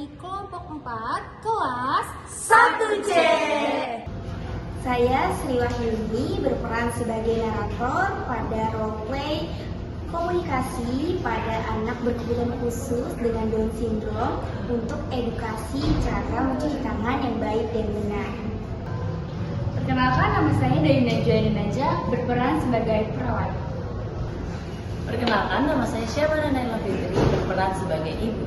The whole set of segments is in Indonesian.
dari kelompok 4 kelas 1C. Saya Sri Wahyuni berperan sebagai narator pada roleplay komunikasi pada anak berkebutuhan khusus dengan Down syndrome untuk edukasi cara mencuci tangan yang baik dan benar. Perkenalkan, nama saya Dewi Najwa berperan sebagai perawat. Perkenalkan, nama saya Syabana Naila Fitri berperan sebagai ibu.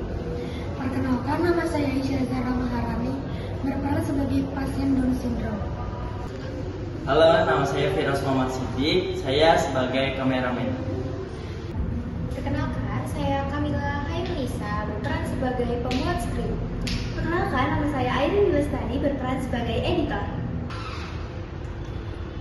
Perkenalkan, nama saya Aisyah Zahra Maharani berperan sebagai pasien Down syndrome. Halo, nama saya Firas Muhammad Siddiq, saya sebagai kameramen. Perkenalkan, saya Kamila Hairunisa berperan sebagai pembuat skrip. Perkenalkan, nama saya Airin Lestari berperan sebagai editor.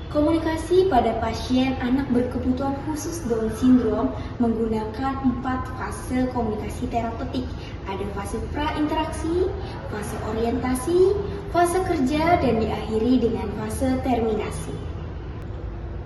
Komunikasi pada pasien anak berkebutuhan khusus Down syndrome menggunakan 4 fase komunikasi terapeutik. Ada fase pra-interaksi, fase orientasi, fase kerja, dan diakhiri dengan fase terminasi.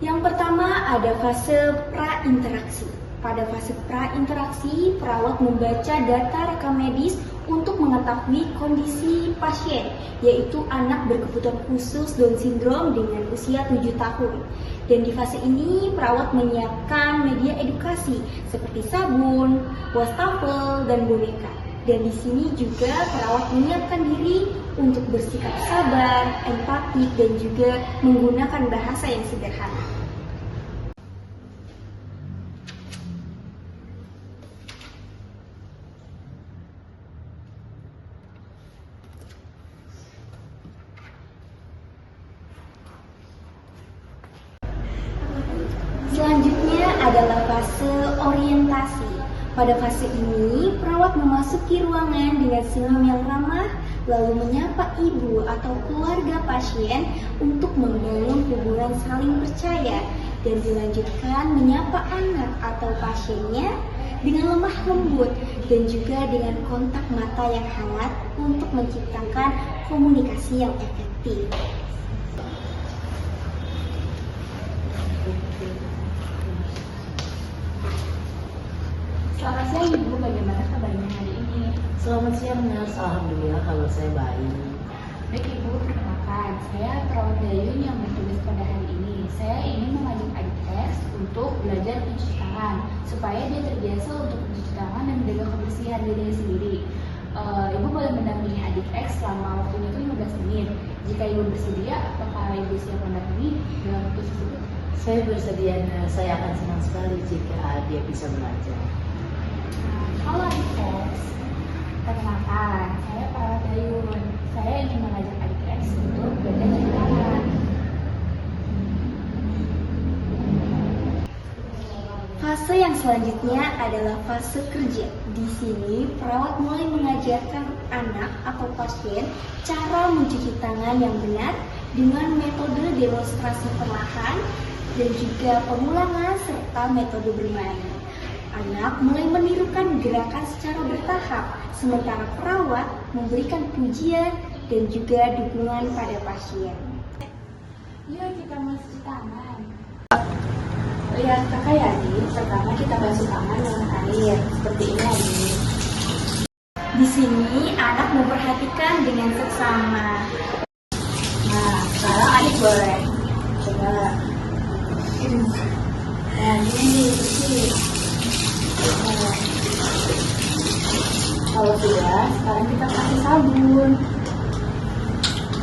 Yang pertama ada fase pra-interaksi. Pada fase pra-interaksi, perawat membaca data rekam medis untuk mengetahui kondisi pasien, yaitu anak berkebutuhan khusus Down syndrome dengan usia 7 tahun. Dan di fase ini, perawat menyiapkan media edukasi seperti sabun, wastafel, dan boneka. Dan di sini juga perawat menyiapkan diri untuk bersikap sabar, empatik, dan juga menggunakan bahasa yang sederhana. Selanjutnya adalah fase orientasi. Pada fase ini, perawat memasuki ruangan dengan senyum yang ramah, lalu menyapa ibu atau keluarga pasien untuk membangun hubungan saling percaya, dan dilanjutkan menyapa anak atau pasiennya dengan lemah lembut dan juga dengan kontak mata yang hangat untuk menciptakan komunikasi yang efektif. Selamat siang Ibu, bagaimana kabarnya hari ini? Selamat siang, Nurse. Alhamdulillah kalau saya baik. Baik Ibu, perkenalkan, saya perawat Dayun yang bertugas pada hari ini. Saya ingin mengajak adik X untuk belajar mencuci tangan, supaya dia terbiasa untuk mencuci tangan dan menjaga kebersihan dirinya sendiri. Ibu boleh mendampingi adik X selama waktunya itu 15 menit. Jika Ibu bersedia, apakah Ibu siap mendampingi dalam waktu tersebut? Saya bersedia, Nurse. Saya akan senang sekali jika dia bisa belajar. Halo adik X, perkenalkan, saya perawat Dayun. Saya ingin mengajak adik X untuk belajar cuci tangan. Fase yang selanjutnya adalah fase kerja. Di sini, perawat mulai mengajarkan anak atau pasien cara mencuci tangan yang benar dengan metode demonstrasi perlahan dan juga pengulangan serta metode bermain. Anak mulai menirukan gerakan secara bertahap, sementara perawat memberikan pujian dan juga dukungan pada pasien. Yuk kita mau cuci tangan. Lihat kakak ya, Adik. Pertama kita basuh tangan dengan air, seperti ini Adik. Di sini anak memperhatikan dengan seksama. Nah, sekarang Adik boleh coba. Nah, ini nih, kalau sudah, sekarang kita kasih sabun.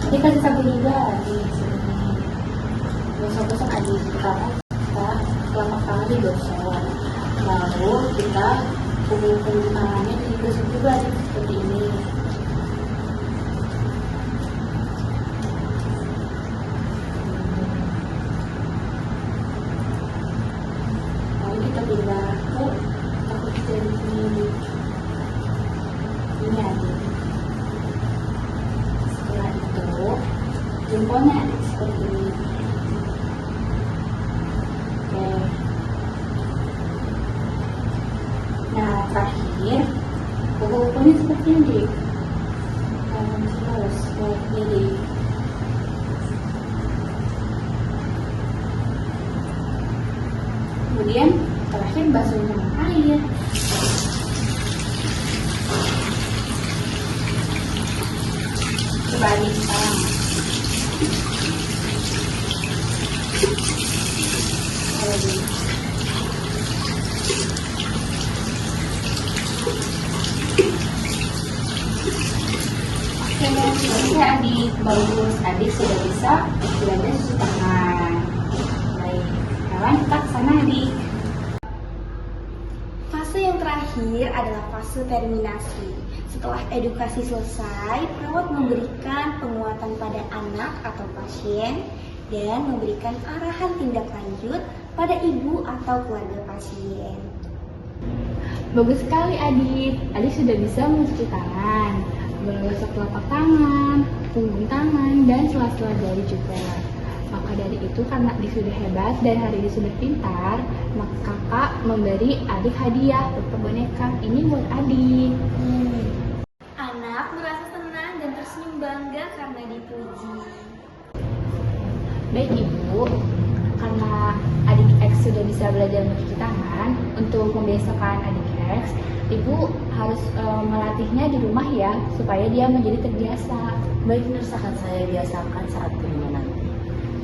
Jadi kasih sabun juga di sini. Gosok-gosok aja. Pertama kita telapak tangan digosok, lalu kita punggung tangannya digosok juga seperti ini. Lalu kita pindah ke takut jari ini aja. Setelah itu jempolnya adik seperti ini. Oke. Nah, terakhir kuku-kukunya seperti ini. Terus jadi kemudian terakhir basuhnya dengan air. ya adik, bagus. Adik sudah bisa belajar cuci tangan. Baik, kita ke sana adik. Fase yang terakhir adalah fase terminasi. Setelah edukasi selesai, perawat memberikan penguatan pada anak atau pasien dan memberikan arahan tindak lanjut pada ibu atau keluarga pasien. Bagus sekali adik. Adik sudah bisa mencuci tangan, menggosok telapak tangan, punggung tangan, dan sela-sela jari juga. Maka dari itu karena adik sudah hebat dan hari ini sudah pintar, maka kakak memberi adik hadiah berupa boneka. Ini buat adik. Anak merasa senang dan tersenyum bangga karena dipuji. Baik ibu, karena adik X sudah bisa belajar mencuci tangan, untuk membiasakan adik X, ibu harus melatihnya di rumah ya, supaya dia menjadi terbiasa. Baik Nurse, akan saya biasakan saat ke rumah nanti.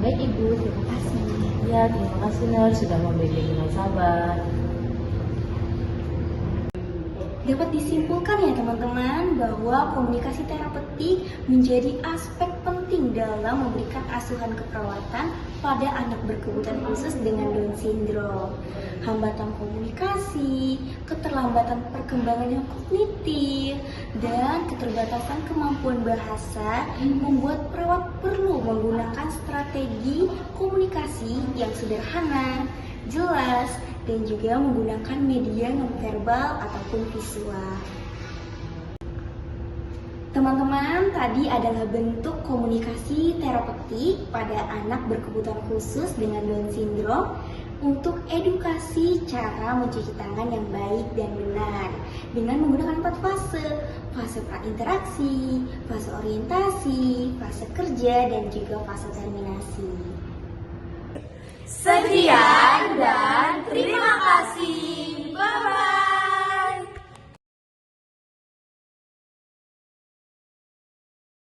Baik ibu, terima kasih. Ya, terima kasih Nurse sudah memberi dengan sabar. Dapat disimpulkan ya teman-teman bahwa komunikasi terapeutik menjadi aspek penting dalam memberikan asuhan keperawatan pada anak berkebutuhan khusus dengan Down syndrome. Hambatan komunikasi, keterlambatan perkembangan yang kognitif, dan keterbatasan kemampuan bahasa membuat perawat perlu menggunakan strategi komunikasi yang sederhana, jelas, dan juga menggunakan media nonverbal ataupun visual. Teman-teman, tadi adalah bentuk komunikasi terapeutik pada anak berkebutuhan khusus dengan Down syndrome untuk edukasi cara mencuci tangan yang baik dan benar dengan menggunakan 4 fase: fase prainteraksi, fase orientasi, fase kerja, dan juga fase terminasi. Sekian